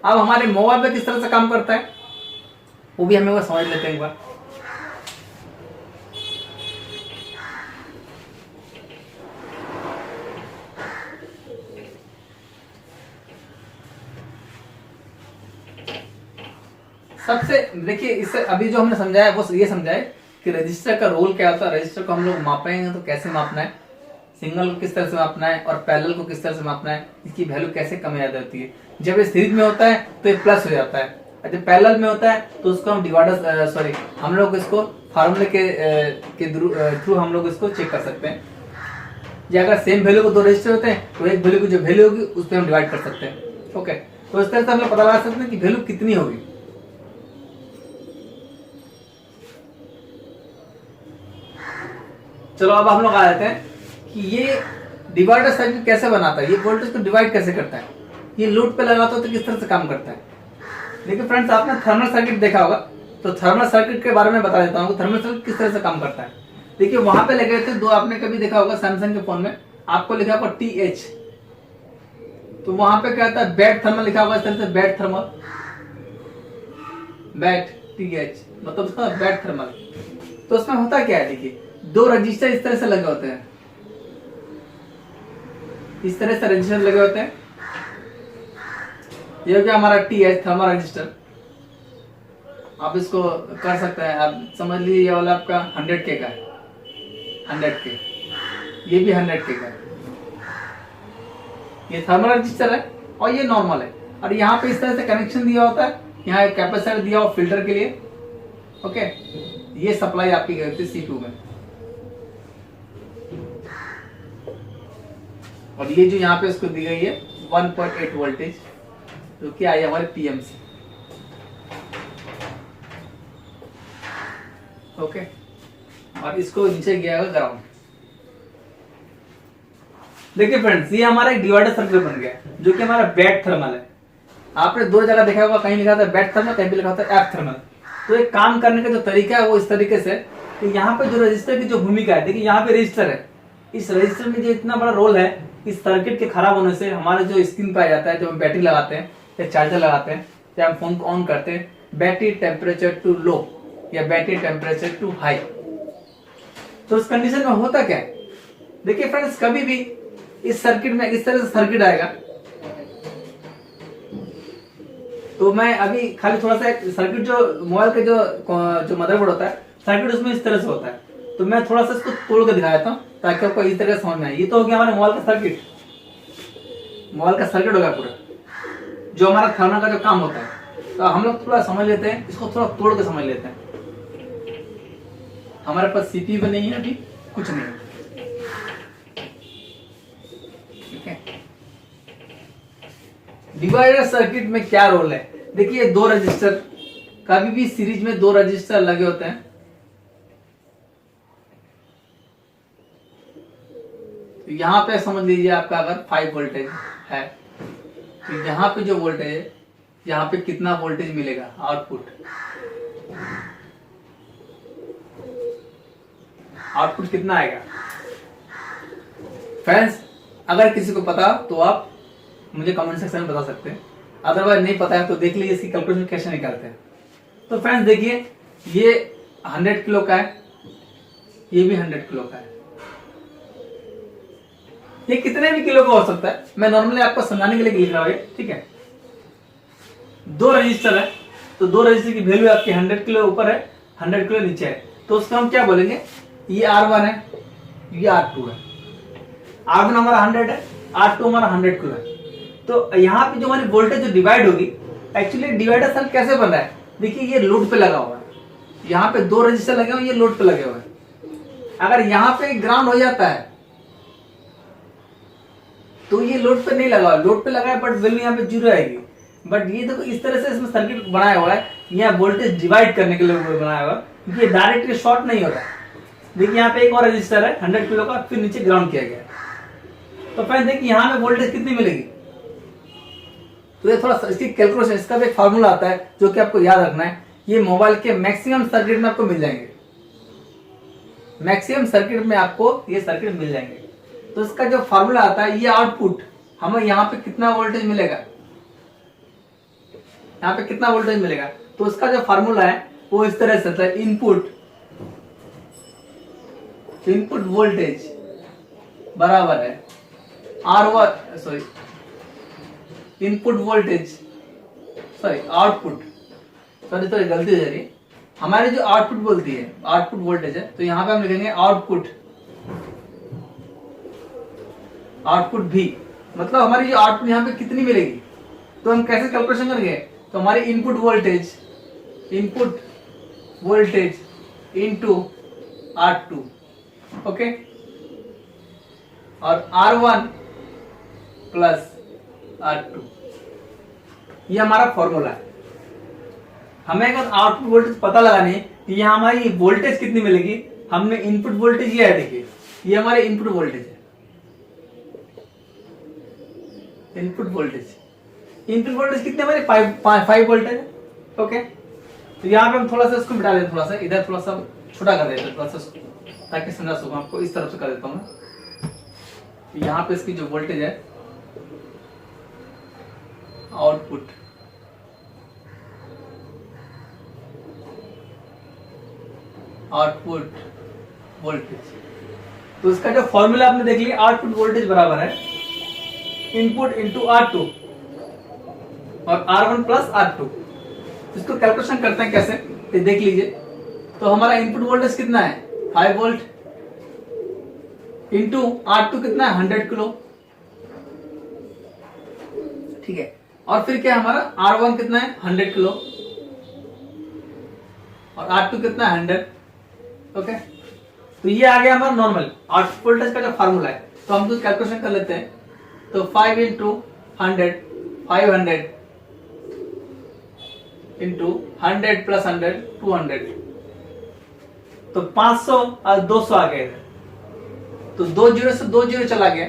अब हमारे मोबाइल पे किस तरह से काम करता है वो भी हमें वो समझ लेते हैं एक बार। सबसे देखिए, इससे अभी जो हमने समझाया वो ये समझाए कि रजिस्टर का रोल क्या होता है, रजिस्टर को हम लोग मापेंगे तो कैसे मापना है, सिंगल को किस तरह से मापना है और पैरेलल को किस तरह से मापना है, इसकी वैल्यू कैसे कम याद रहती है। जब ये सीरीज में होता है तो ये प्लस हो जाता है, जब पैरेलल में होता है तो उसको हम डिवाइडर, सॉरी हम लोग इसको फार्मूले के थ्रू हम लोग इसको चेक कर सकते हैं। या अगर सेम वैल्यू को दो रजिस्टर होते हैं तो एक वैल्यू की जो वैल्यू होगी उस पर हम डिवाइड कर सकते हैं। ओके, तो इस तरह से हम लोग पता लगा सकते हैं कि वैल्यू कितनी होगी। चलो अब हम लोग आ जाते हैं कि ये डिवाइडर सर्किट कैसे बनाता है, ये वोल्टेज को डिवाइड कैसे करता है, ये लोड पे लगाता हो तो किस तरह से काम करता है। देखिए फ्रेंड्स, आपने थर्मल सर्किट देखा होगा, तो थर्मल सर्किट के बारे में बता देता हूँ थर्मल सर्किट किस तरह से काम करता है। देखिए वहां पे लगे थे दो, आपने कभी देखा होगा सैमसंग के फोन में आपको लिखा होगा TH, तो वहां पे क्या होता है, बैट थर्मल लिखा होगा इस तरह से, बैट थर्मल, बैट TH मतलब बैट थर्मल। तो उसमें होता क्या है, देखिए दो रजिस्टर इस तरह से लगे होते हैं, इस तरह से रजिस्टर लगे होते हैं। ये हो गया हमारा TH थर्मल रजिस्टर, आप इसको कर सकते हैं। आप समझ लीजिए ये वाला आपका 100K का है, 100K, ये भी 100K का है। ये थर्मल रजिस्टर है और ये नॉर्मल है। और यहाँ पे इस तरह से कनेक्शन दिया होता है, यहाँ एक कैपेसिटर दिया हो फिल्टर के लिए। ओके, ये सप्लाई आपकी गई थी C2 में। और ये जो यहाँ पे इसको दी गई है 1.8 वोल्टेज, जो कि आई हमारे PMC। ओके, और इसको नीचे गया होगा ग्राउंड। देखिए फ्रेंड्स, ये हमारा एक डिवाइडर सर्किट बन गया जो कि हमारा बैट थर्मल है। आपने दो जगह देखा होगा, कहीं लिखा था बैट थर्मल, कहीं भी लिखा था एफ थर्मल। तो एक काम करने का जो तरीका है वो इस तरीके से कि यहाँ पे जो रजिस्टर की जो भूमिका है, देखिए यहाँ पे रजिस्टर है, इस रजिस्टर में जो इतना बड़ा रोल है, इस सर्किट के खराब होने से हमारे जो स्क्रीन पे आ जाता है, जब हम बैटरी लगाते हैं या चार्जर लगाते हैं या हम फोन को ऑन करते हैं, बैटरी टेम्परेचर टू लो या बैटरी टेम्परेचर टू हाई। तो उस कंडीशन में होता क्या है, देखिए फ्रेंड्स, कभी भी इस सर्किट में इस तरह से सर्किट आएगा। तो मैं अभी खाली थोड़ा सा सर्किट, जो मोबाइल के जो मदरबोर्ड होता है, सर्किट उसमें इस तरह से होता है। तो मैं थोड़ा सा इसको तोड़ के दिखा देता हूँ ताकि आपको इस तरह से समझ में आए। ये तो हो गया हमारे मोबाइल का सर्किट, मोबाइल का सर्किट होगा पूरा, जो हमारा थर्मल का जो काम होता है। तो हम लोग थोड़ा समझ लेते हैं, इसको थोड़ा तोड़ के समझ लेते हैं। हमारे पास CPU भी नहीं है, अभी कुछ नहीं है, ठीक है। डिवाइडर सर्किट में क्या रोल है, देखिए दो रजिस्टर, कभी भी सीरीज में दो रजिस्टर लगे होते हैं। तो यहां पे समझ लीजिए आपका अगर 5 वोल्टेज है, तो यहाँ पे जो वोल्टेज है, यहाँ पे कितना वोल्टेज मिलेगा आउटपुट, आउटपुट कितना आएगा। फ्रेंड्स, अगर किसी को पता तो आप मुझे कमेंट सेक्शन में बता सकते हैं, अदरवाइज नहीं पता है तो देख लीजिए इसकी कैलकुलेशन कैसे निकालते हैं। तो फ्रेंड्स देखिए, ये 100 किलो का है, ये भी 100 किलो का है, ये कितने भी किलो का हो सकता है, मैं नॉर्मली आपको समझाने के लिए लिख रहा हूं, ठीक है। दो रजिस्टर है, तो दो रजिस्टर की वैल्यू आपकी 100 किलो ऊपर है, 100 किलो नीचे है, तो उसका हम क्या बोलेंगे, ये R1 है, ये R2 है। R1 हमारा 100 है, R2 हमारा 100 किलो है। तो यहाँ पे जो हमारी वोल्टेज जो डिवाइड होगी, एक्चुअली डिवाइडर सर्किट कैसे बन रहा है, देखिए ये लोड पे लगा हुआ है, यहाँ पे दो रजिस्टर लगे हुए, ये लोड पे लगे हुए हैं। अगर यहाँ पे ग्राउंड हो जाता है तो ये लोड पे नहीं लगा हुआ, लोड पे लगा है बट वैल्यू यहाँ पे 0 आएगी। बट ये देखो इस तरह से इसमें सर्किट बनाया हुआ है, यहाँ वोल्टेज डिवाइड करने के लिए बनाया हुआ है, क्योंकि ये डायरेक्टली शॉर्ट नहीं होता है। देखिए यहाँ पे एक और रजिस्टर है 100 किलो का, फिर नीचे ग्राउंड किया गया है। तो फ्रेंड्स देखिए यहाँ पे वोल्टेज कितनी मिलेगी, तो ये थोड़ा इसकी कैलकुलेशन, इसका भी एक फार्मूला आता है जो कि आपको याद रखना है। ये मोबाइल के मैक्सिमम सर्किट में आपको मिल जाएंगे, मैक्सिमम सर्किट में आपको ये सर्किट मिल जाएंगे। तो इसका जो फार्मूला आता है, ये आउटपुट हमें यहाँ पे कितना वोल्टेज मिलेगा, यहाँ पे कितना वोल्टेज मिलेगा, तो उसका जो फार्मूला है वो इस तरह से है, इनपुट वोल्टेज बराबर है R1, sorry input voltage, sorry output, sorry गलती हो जा रही है, हमारी जो आउटपुट बोलती है आउटपुट वोल्टेज है, तो यहाँ पे हम लिखेंगे आउटपुट भी, मतलब हमारी जो आउटपुट यहाँ पे कितनी मिलेगी। तो हम कैसे कैलकुलेशन करेंगे, तो हमारी input voltage into R2, okay, और R1 प्लस R2, ये हमारा फॉर्मूला है। हमें अगर आउटपुट वोल्टेज पता लगानी है कि यहाँ हमारी वोल्टेज कितनी मिलेगी, हमने इनपुट वोल्टेज ये है, देखिए ये हमारे इनपुट वोल्टेज है, इनपुट वोल्टेज कितने हमारे 5 वोल्ट है, ओके। तो यहाँ पे हम थोड़ा सा इसको मिटा देते, थोड़ा सा इधर थोड़ा सा छोटा कर देते हैं, थोड़ा सा ताकि समझा सकूं आपको, इस तरफ से कर देता हूँ मैं। यहाँ पे इसकी जो वोल्टेज है आउटपुट, वोल्टेज, तो इसका जो फॉर्मूला आपने देख लिया, आउटपुट वोल्टेज बराबर है इनपुट इंटू R2 और R1 प्लस R2। इसको कैलकुलेशन करते हैं कैसे, तो देख लीजिए। तो हमारा इनपुट वोल्टेज कितना है 5 वोल्ट इंटू R2 कितना है 100 किलो, ठीक है। और फिर क्या हमारा R1 कितना है 100 किलो और R2 कितना है 100, ओके। तो ये आ गया हमारा नॉर्मल आउटपुट वोल्टेज का जो फार्मूला है। तो हम कुछ कैलकुलेशन कर लेते हैं। तो 5 इंटू 100 500 इंटू 100 प्लस 100 200, तो 500 और 200 आ गए। तो 2 जीरो से 2 जीरो चला गया,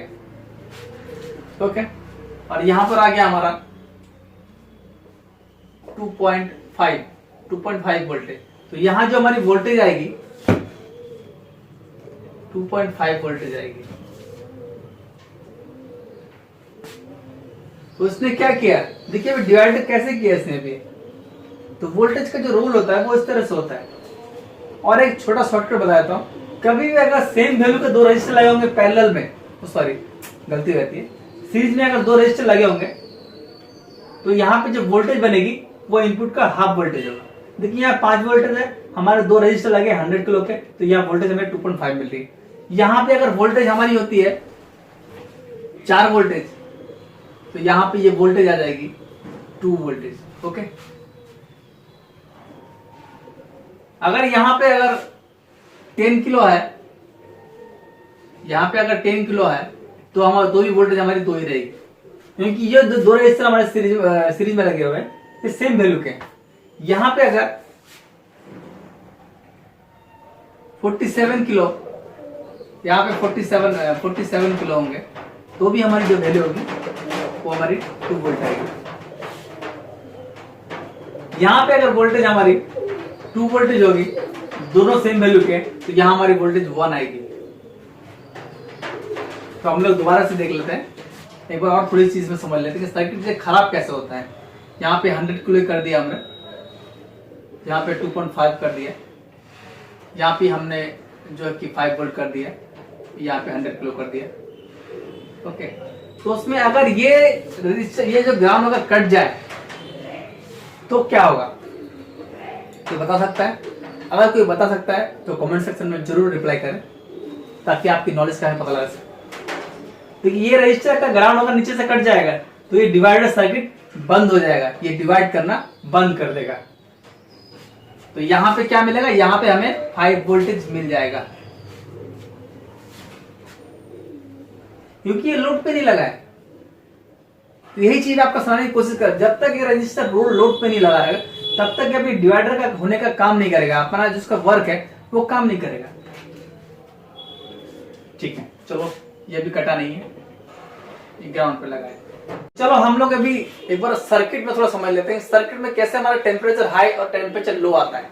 ओके। और यहां पर आ गया हमारा 2.5 वोल्टेज। तो यहां जो हमारी वोल्टेज आएगी 2.5 वोल्टेज आएगी। तो उसने क्या किया, देखिए अभी डिवाइड कैसे किया इसने भी। तो वोल्टेज का जो रूल होता है वो इस तरह से होता है। और एक छोटा शॉर्टकट बताता हूं, कभी भी अगर सेम वैल्यू के 2 रजिस्टर लगे होंगे पैरेलल में, सॉरी गलती रहती है, सीरीज में अगर 2 रजिस्टर लगे होंगे तो यहाँ पे जो वोल्टेज बनेगी वो इनपुट का हाफ वोल्टेज होगा। देखिए यहाँ 5 वोल्टेज है, हमारे 2 रजिस्टर लगे 100 किलो के, तो यहाँ वोल्टेज हमें 2.5 मिल रही है। यहाँ पे अगर वोल्टेज हमारी होती है 4 वोल्टेज, तो यहाँ पे ये वोल्टेज आ जाएगी 2 वोल्टेज, ओके। अगर यहाँ पे अगर 10 किलो है, यहाँ पे अगर 10 किलो है तो हमारा 2 ही वोल्टेज हमारी 2 ही रहेगी, क्योंकि ये 2 रजिस्टर हमारे सीरीज में लगे हुए हैं, ये सेम वैल्यू के। यहाँ पे अगर 47 किलो, यहाँ पे 47 किलो होंगे, तो भी हमारी जो वैल्यू होगी वो हमारी 2 वोल्ट आएगी। यहाँ पे अगर वोल्टेज हमारी 2 वोल्टेज होगी, दोनों सेम वैल्यू के, तो यहाँ हमारी वोल्टेज 1 आएगी। तो हम लोग दोबारा से देख लेते हैं, एक बार और थोड़ी चीज में समझ लेते हैं कि सर्किट से खराब कैसे होता है। यहाँ पे 100 किलो कर दिया हमने, यहाँ पे 2.5 कर दिया, यहाँ पे हमने जो है कि 5 वोल्ट कर दिया, यहाँ पे 100 किलो कर दिया, ओके। तो उसमें अगर ये रजिस्टर, ये जो ग्राउंड अगर कट जाए तो क्या होगा, कोई बता सकता है? अगर कोई बता सकता है तो कमेंट सेक्शन में जरूर रिप्लाई करें, ताकि आपकी नॉलेज का हमें पता लगा सके। तो ये रजिस्टर का ग्राउंड अगर नीचे से कट जाएगा तो ये डिवाइडर सर्किट बंद हो जाएगा, ये डिवाइड करना बंद कर देगा। तो यहां पे क्या मिलेगा, यहां पे हमें 5 वोल्टेज मिल जाएगा, क्योंकि ये लोड पे नहीं लगा है। तो यही चीज आपका समझने की कोशिश कर, जब तक ये रजिस्टर लोड पे नहीं लगा है तब तक अभी डिवाइडर का होने का काम नहीं करेगा, अपना जिसका वर्क है वो काम नहीं करेगा, ठीक है। चलो ये भी कटा नहीं है, ये ग्राउंड पे लगा है। चलो हम लोग अभी एक बार सर्किट में थोड़ा समझ लेते हैं, सर्किट में कैसे हमारा टेम्परेचर हाई और टेम्परेचर लो आता है,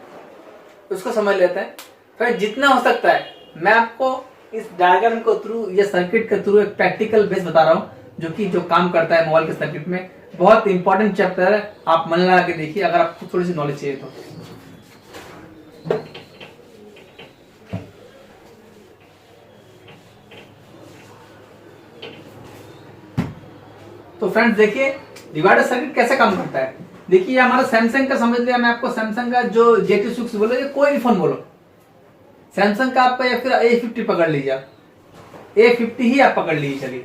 उसको समझ लेते हैं। फिर जितना हो सकता है मैं आपको इस डायग्राम को थ्रू, ये सर्किट के थ्रू एक प्रैक्टिकल बेस बता रहा हूँ, जो काम करता है मोबाइल के सर्किट में। बहुत इंपॉर्टेंट चैप्टर है, आप मन लगा के देखिए अगर आपको थोड़ी सी नॉलेज चाहिए तो। तो फ्रेंड्स देखिए डिवाइडर सर्किट कैसे काम करता है। देखिए हमारा सैमसंग का समझ लिया मैं आपको, सैमसंग का जो J26 बोलो या कोई भी फोन बोलो, सैमसंग का आपका, या फिर A50 पकड़ लीजिए, आप A50 ही आप पकड़ लीजिए। चलिए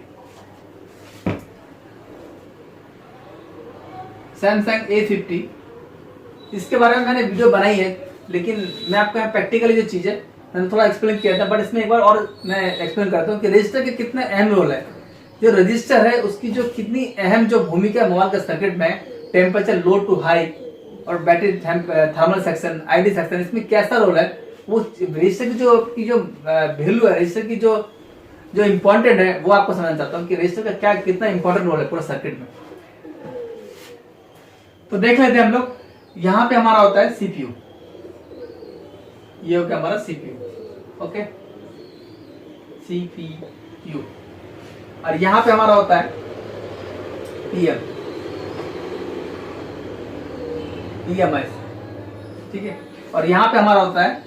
सैमसंग A50, इसके बारे में मैंने वीडियो बनाई है, लेकिन मैं आपको यहाँ प्रैक्टिकली जो चीज है मैंने थोड़ा एक्सप्लेन किया था, बट इसमें एक बार और मैं एक्सप्लेन करता हूँ कि रजिस्टर के कितने अहम रोल है। जो रजिस्टर है उसकी जो कितनी अहम जो भूमिका है मोबाइल के सर्किट में, टेम्परेचर लो टू हाई और battery thermal section, ID section, इसमें कैसा रोल है, वो रजिस्टर की जो वैल्यू है, रजिस्टर की जो इम्पोर्टेंट है वो आपको समझना चाहता हूँ कि रजिस्टर का क्या कितना इंपॉर्टेंट रोल है पूरा सर्किट में। तो देख लेते हैं हम लोग। यहाँ पे हमारा होता है सीपीयू, ये हो गया हमारा सीपीयू, ओके, सीपीयू। और यहाँ पे हमारा होता है पीएम, पीएमएस, ठीक है। और यहाँ पे हमारा होता है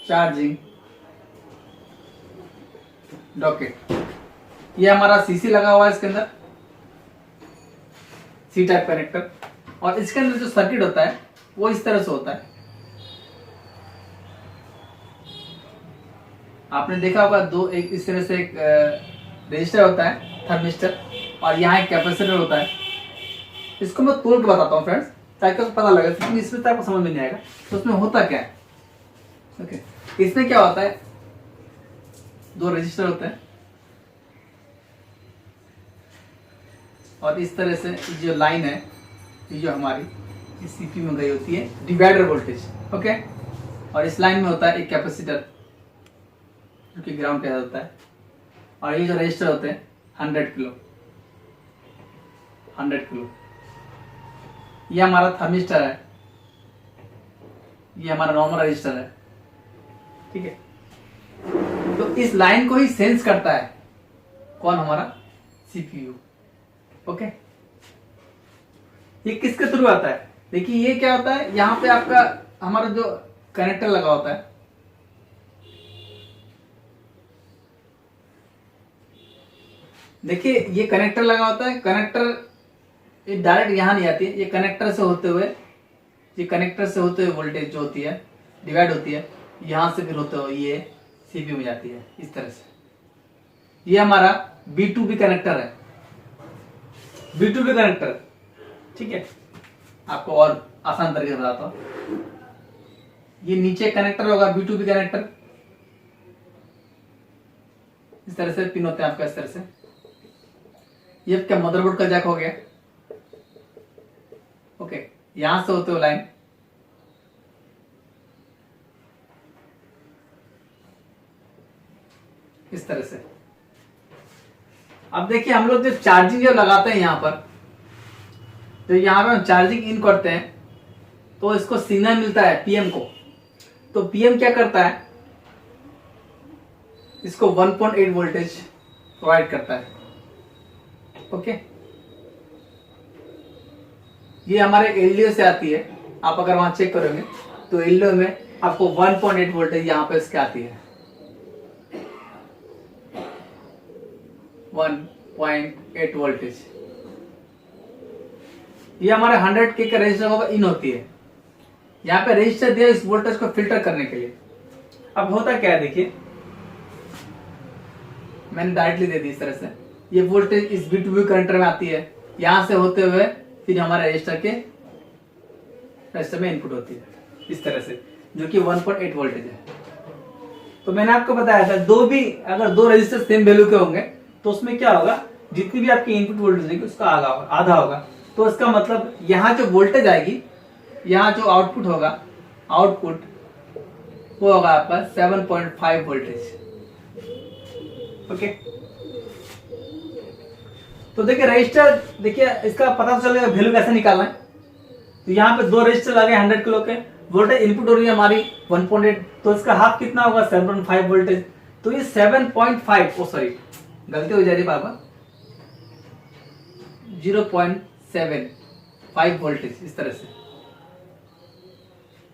चार्जिंग डॉकेट, ये हमारा सीसी लगा हुआ है इसके अंदर, सी टाइप कनेक्टर। और इसके अंदर जो सर्किट होता है वो इस तरह से होता है। आपने देखा होगा दो एक इस तरह से एक रजिस्टर होता है, थर्मिस्टर, और यहाँ एक कैपेसिटर होता है। इसको मैं तोड़ के बताता हूँ फ्रेंड्स, ताकि आपको पता लगे, क्योंकि इसमें तो आपको समझ में नहीं आएगा तो उसमें होता क्या है। ओके, इसमें क्या होता है, दो रजिस्टर होते हैं और इस तरह से जो लाइन है ये जो हमारी इस सीपीयू में गई होती है डिवाइडर वोल्टेज। ओके, और इस लाइन में होता है एक कैपेसिटर जो कि ग्राउंड पे होता है, और ये जो रजिस्टर होते हैं 100 किलो, ये हमारा थर्मिस्टर है, ये हमारा नॉर्मल रजिस्टर है। ठीक है, तो इस लाइन को ही सेंस करता है कौन, हमारा सीपीयू। ओके, ये किसके थ्रू आता है, देखिए ये क्या होता है, यहां पे आपका हमारा जो कनेक्टर लगा होता है, देखिए ये कनेक्टर लगा होता है। कनेक्टर ये डायरेक्ट यहां नहीं आती है, ये कनेक्टर से होते हुए, ये कनेक्टर से होते हुए वोल्टेज जो होती है डिवाइड होती है, यहां से फिर होते हुए ये सीपीयू में जाती है इस तरह से। ये हमारा B2B कनेक्टर है, B2B कनेक्टर। ठीक है, आपको और आसान तरीके से बताता हूं। ये नीचे कनेक्टर होगा B2B कनेक्टर, इस तरह से पिन होते हैं आपका, इस तरह से। ये क्या मदरबोर्ड का जैक हो गया। ओके, यहां से होते हुए लाइन इस तरह से। अब देखिए हम लोग जब चार्जिंग जब लगाते हैं यहां पर, तो यहां पर हम चार्जिंग इन करते हैं तो इसको सिग्नल मिलता है पीएम को। तो पीएम क्या करता है, इसको 1.8 वोल्टेज प्रोवाइड करता है। ओके, ये हमारे एलडीओ से आती है। आप अगर वहां चेक करोगे तो एलडीओ में आपको 1.8 वोल्टेज यहां पे इसके आती है, 1.8 वोल्टेज। ये हमारे 100 के रजिस्टर होगा, इन होती है। यहाँ पे रजिस्टर दिया इस वोल्टेज को फिल्टर करने के लिए। अब होता क्या है, देखिए मैंने डायरेक्टली दे दी इस तरह से। ये वोल्टेज इस B2B कनेक्टर में आती है, यहां से होते हुए फिर हमारे रजिस्टर में इनपुट होती है इस तरह से, जो कि 1.8 वोल्टेज है। तो मैंने आपको बताया था अगर दो रजिस्टर सेम वैल्यू के होंगे तो उसमें क्या होगा, जितनी भी आपकी इनपुट वोल्टेज होगी उसका आधा होगा। तो इसका मतलब यहाँ जो वोल्टेज आएगी, यहाँ जो आउटपुट होगा, आउटपुट वो होगा आपका 7.5 वोल्टेज। ओके, तो देखिए रजिस्टर, देखिए इसका पता चलेगा वैल्यू कैसे निकालना है। तो यहाँ पे दो रजिस्टर लगे 100 किलो के, वोल्टेज इनपुट हो रही है हमारी 1.8, तो इसका हाफ कितना होगा 7.5 वोल्टेज। तो ये 7.5, सॉरी गलती हो जा रही है पापा, 0.75 वोल्टेज, इस तरह से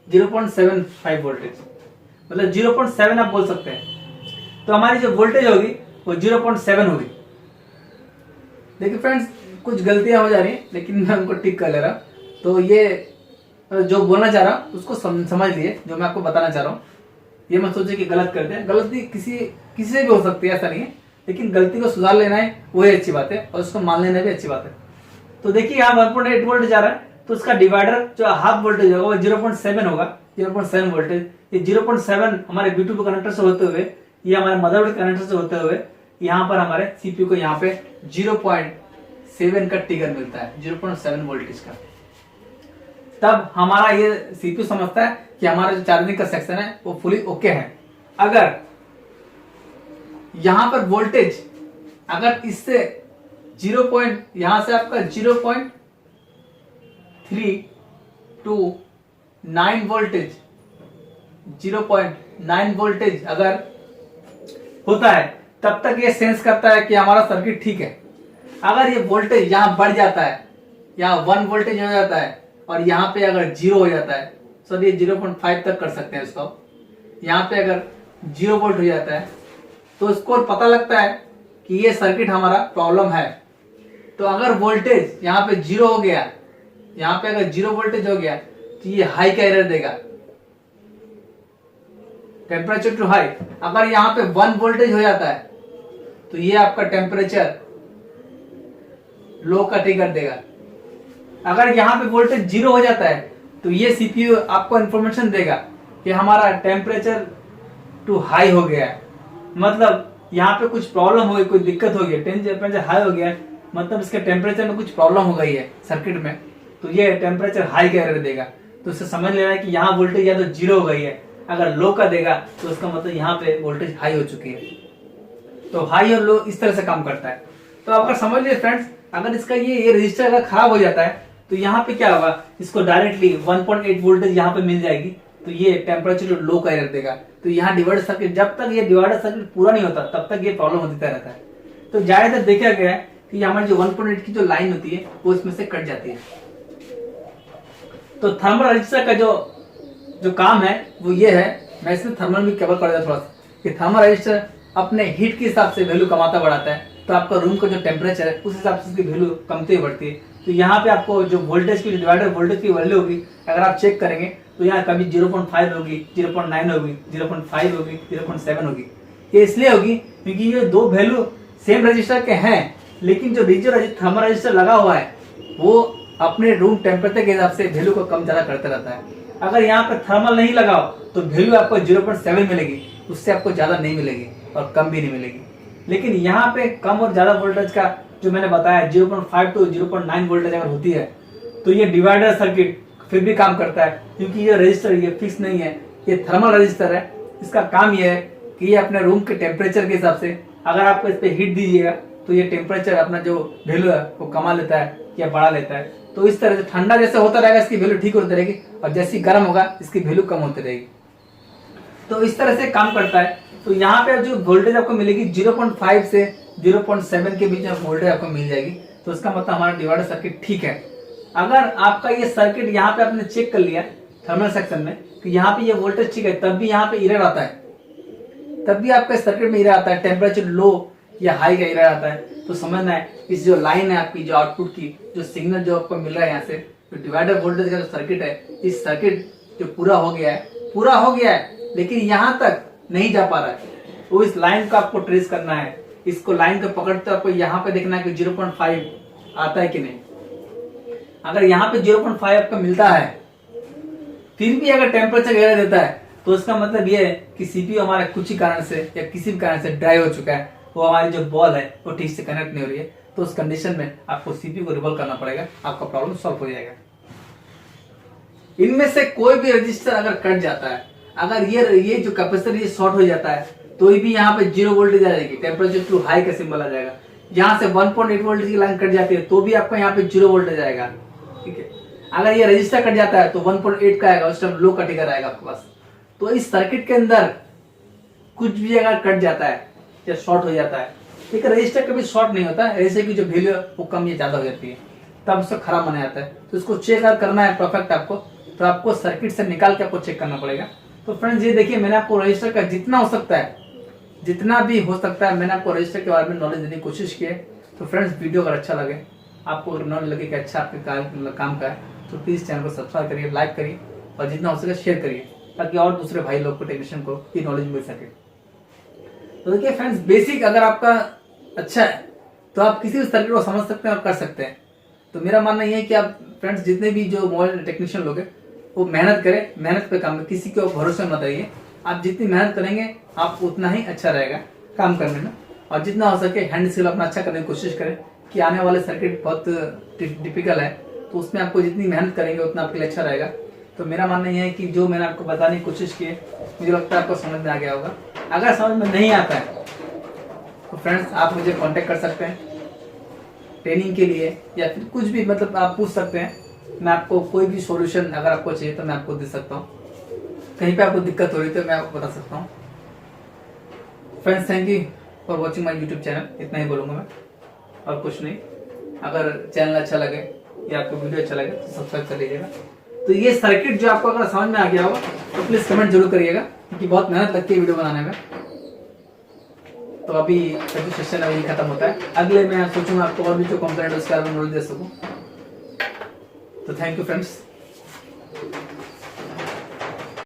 0.75 वोल्टेज, मतलब 0.7 आप बोल सकते हैं। तो हमारी जो वोल्टेज होगी वो 0.7 होगी। देखिए फ्रेंड्स, कुछ गलतियां हो जा रही हैं लेकिन मैं उनको ठीक कर ले रहा हूं। तो ये जो बोलना चाह रहा हूं उसको समझ लिए, जो मैं आपको बताना चाह रहा हूं। ये मत सोचिए कि गलत करते हैं, गलती किसी से भी हो सकती है, ऐसा नहीं है, लेकिन गलती को सुधार लेना है वही अच्छी बात है, और उसको मान लेना भी अच्छी बात है। तो देखिए यहाँ 1.8 वोल्ट जा रहा है, तो उसका डिवाइडर जो हाफ वोल्टेज होगा वो 0.7 होगा, 0.7 वोल्टेज। ये 0.7 हमारे B2B कनेक्टर से होते हुए, ये हमारे मदरबोर्ड कनेक्टर से होते हुए यहाँ पर हमारे सीपीयू को यहाँ पे 0.7 का ट्रिगर मिलता है, 0.7 वोल्टेज का। तब हमारा ये सीपीयू समझता है कि हमारा जो चार्जिंग का सेक्शन है वो फुली ओके है। अगर यहां पर वोल्टेज अगर इससे यहां से आपका 0.329 वोल्टेज 0.9 वोल्टेज अगर होता है, तब तक ये सेंस करता है कि हमारा सर्किट ठीक है। अगर ये वोल्टेज यहां बढ़ जाता है, यहाँ 1 वोल्टेज हो जाता है और यहाँ पे अगर 0 हो जाता है, सर ये 0.5 तक कर सकते हैं इसको। यहाँ पे अगर 0 वोल्ट हो जाता है तो इसको पता लगता है कि ये सर्किट हमारा प्रॉब्लम है। तो अगर वोल्टेज यहाँ पे 0 हो गया, यहाँ पे अगर 0 वोल्टेज हो गया तो ये हाई का एरर देगा, टेम्परेचर टू हाई। अगर यहाँ पे 1 वोल्टेज हो जाता है तो ये आपका टेम्परेचर लो का ट्रिगर देगा। अगर यहाँ पे वोल्टेज 0 हो जाता है तो ये सीपीयू आपको इंफॉर्मेशन देगा कि हमारा टेम्परेचर टू हाई हो गया है, मतलब यहाँ पे कुछ प्रॉब्लम हो गई, कोई दिक्कत हो गई, टेम्परेचर हाई हो गया है, मतलब इसके टेम्परेचर में कुछ प्रॉब्लम हो गई है सर्किट में, तो ये टेम्परेचर हाई का एरर देगा। तो इससे समझ लेना है कि यहाँ वोल्टेज या तो 0 हो गई है, अगर लो का देगा तो उसका मतलब यहाँ पे वोल्टेज हाई हो चुकी है। तो हाई और लो इस तरह से काम करता है। तो अगर समझ लीजिए फ्रेंड्स, अगर इसका ये रजिस्टर अगर खराब हो जाता है तो यहाँ पे क्या होगा, इसको डायरेक्टली 1.8 वोल्टेज यहाँ पे मिल जाएगी, तो ये टेम्परेचर लो का एरर देगा। तो यहाँ डिवाइडर सर्किट, जब तक ये डिवाइडर सर्किट पूरा नहीं होता तब तक ये प्रॉब्लम होता रहता है। तो ज्यादातर देखा गया है कि हमारी जो 1.8 की जो लाइन होती है वो इसमें से कट जाती है। तो थर्मल रजिस्टर का जो काम है वो ये है, मैं इसमें थर्मल भी कवर कर देता थोड़ा सा, कि थर्मल रजिस्टर अपने हीट के हिसाब से वैल्यू कमाता बढ़ाता है। तो आपका रूम का जो टेम्परेचर है उस हिसाब से उसकी वैल्यू कमती बढ़ती है। तो यहाँ पे आपको जो वोल्टेज की, डिवाइडर वोल्टेज की वैल्यू होगी, अगर आप चेक करेंगे तो यहाँ कभी 0.5 होगी, 0.9 होगी, 0.5 होगी, 0.7 होगी। ये इसलिए होगी क्योंकि ये दो वैल्यू सेम रजिस्टर के हैं, लेकिन जो थर्मल रजिस्टर लगा हुआ है वो अपने रूम टेम्परेचर के हिसाब से वैल्यू को कम ज्यादा करते रहता है। अगर यहाँ पे थर्मल नहीं लगाओ तो वैल्यू आपको 0.7 मिलेगी, उससे आपको ज्यादा नहीं मिलेगी और कम भी नहीं मिलेगी। लेकिन यहाँ पे कम और ज्यादा वोल्टेज का जो मैंने बताया 0.5 टू 0.9 वोल्टेज अगर होती है तो ये डिवाइडर सर्किट फिर भी काम करता है, क्योंकि ये रजिस्टर ये फिक्स नहीं है, ये थर्मल रजिस्टर है। इसका काम ये है कि ये अपने रूम के टेम्परेचर के हिसाब से, अगर आपको इस पे हीट दीजिएगा तो ये टेम्परेचर अपना जो वैल्यू है वो कमा लेता है या बढ़ा लेता है। तो इस तरह से ठंडा जैसे होता रहेगा इसकी वैल्यू ठीक होती रहेगी, और जैसी गर्म होगा इसकी वैल्यू कम होती रहेगी। तो इस तरह से काम करता है। तो यहाँ पे जो वोल्टेज आपको मिलेगी 0.5 से 0.7 के बीच में वोल्टेज आपको मिल जाएगी, तो इसका मतलब हमारा डिवाइडर सर्किट ठीक है। अगर आपका ये सर्किट यहाँ पे आपने चेक कर लिया थर्मल सेक्शन में कि यहाँ पे ये वोल्टेज ठीक है, तब भी यहाँ पे एरर आता है, तब भी आपका सर्किट में एरर आता है, टेम्परेचर लो या हाई का एरर आता है, तो समझना है इस जो लाइन है आपकी, जो आउटपुट की जो सिग्नल जो आपको मिल रहा है यहाँ से, जो डिवाइडर वोल्टेज का जो सर्किट है, इस सर्किट जो पूरा हो गया है, लेकिन यहाँ तक नहीं जा पा रहा है। तो इस लाइन को आपको ट्रेस करना है, इसको लाइन को पकड़ते आपको यहाँ पे देखना है कि 0.5 आता है कि नहीं। अगर यहाँ पे 0.5 आपको मिलता है फिर भी अगर टेम्परेचर एरर देता है तो इसका मतलब ये है कि सीपीयू हमारा कुछ ही कारण से या किसी भी कारण से ड्राई हो चुका है, वो हमारी जो बॉल है वो ठीक से कनेक्ट नहीं हो रही है। तो उस कंडीशन में आपको सीपीयू को रिवॉल्व करना पड़ेगा, आपका प्रॉब्लम सॉल्व हो जाएगा। इनमें से कोई भी रजिस्टर अगर कट जाता है, अगर ये जो कैपेसिटर ये शॉर्ट हो जाता है तो भी यहाँ पे 0 वोल्टेज आ जाएगी, टेम्परेचर टू हाई का सिंबल आ जाएगा। यहाँ से 1.8 वोल्टेज की लाइन कट जाती है तो भी आपको यहाँ पे 0 वोल्टेज आएगा, ठीक है। अगर ये रजिस्टर कट जाता है तो 1.8 का आएगा, उस टाइम लो का ट्रिगर आएगा आपके पास। तो इस सर्किट के अंदर कुछ भी अगर कट जाता है या शॉर्ट हो जाता है, ठीक है, रजिस्टर कभी शॉर्ट नहीं होता है, रजिस्टर की जो वैल्यू है वो कम या ज्यादा हो जाती है, तब उसको खराब माना जाता है। तो इसको चेक करना है परफेक्ट आपको, तो आपको सर्किट से निकाल के आपको चेक करना पड़ेगा। तो फ्रेंड्स ये देखिए, मैंने आपको रजिस्टर का जितना हो सकता है, जितना भी हो सकता है, मैंने आपको रजिस्टर के बारे में नॉलेज देने की कोशिश की है। तो फ्रेंड्स वीडियो अगर अच्छा लगे, आपको अगर नॉलेज लगे कि अच्छा आपके काम का है, तो प्लीज चैनल को सब्सक्राइब करिए, लाइक करिए और जितना हो सके शेयर करिए, ताकि और दूसरे भाई लोग को, टेक्नीशियन को ये नॉलेज मिल सके। तो देखिए फ्रेंड्स, बेसिक अगर आपका अच्छा है तो आप किसी भी सर्किट को समझ सकते हैं और कर सकते हैं। तो मेरा मानना ये है कि आप फ्रेंड्स जितने भी जो मोबाइल टेक्नीशियन लोग हैं वो मेहनत करें, मेहनत पे काम, किसी के भरोसे मत रहिए। आप जितनी मेहनत करेंगे आप उतना ही अच्छा रहेगा काम करने में, और जितना हो सके हैंड स्किल अपना अच्छा करने की कोशिश करें। कि आने वाले सर्किट बहुत टिपिकल है, तो उसमें आपको जितनी मेहनत करेंगे उतना आपके लिए अच्छा रहेगा। तो मेरा मानना यह है कि जो मैंने आपको बताने की कोशिश की है, मुझे लगता है आपको समझ में आ गया होगा। अगर समझ में नहीं आता है तो फ्रेंड्स आप मुझे कांटेक्ट कर सकते हैं ट्रेनिंग के लिए, या फिर कुछ भी मतलब आप पूछ सकते हैं। मैं आपको कोई भी सॉल्यूशन अगर आपको चाहिए तो मैं आपको दे सकता हूँ। कहीं पे आपको दिक्कत हो रही है तो मैं आपको बता सकता हूँ। Friends thank you for watching my YouTube channel, इतना ही बोलूँगा मैं और कुछ नहीं। अगर चैनल अच्छा लगे या आपको वीडियो अच्छा लगे तो सब्सक्राइब कर लीजिएगा। तो ये सर्किट जो आपको अगर समझ में आ गया होगा तो प्लीज कमेंट जरूर करिएगा, क्योंकि बहुत मेहनत लगती है वीडियो बनाने में। तो अभी का जो सेशन है वही खत्म होता है। अगले मैं सोचूंगा आपको और भी जो कंपोनेंट उसके बारे में नॉलेज दे सकूं। तो थैंक यू फ्रेंड्स।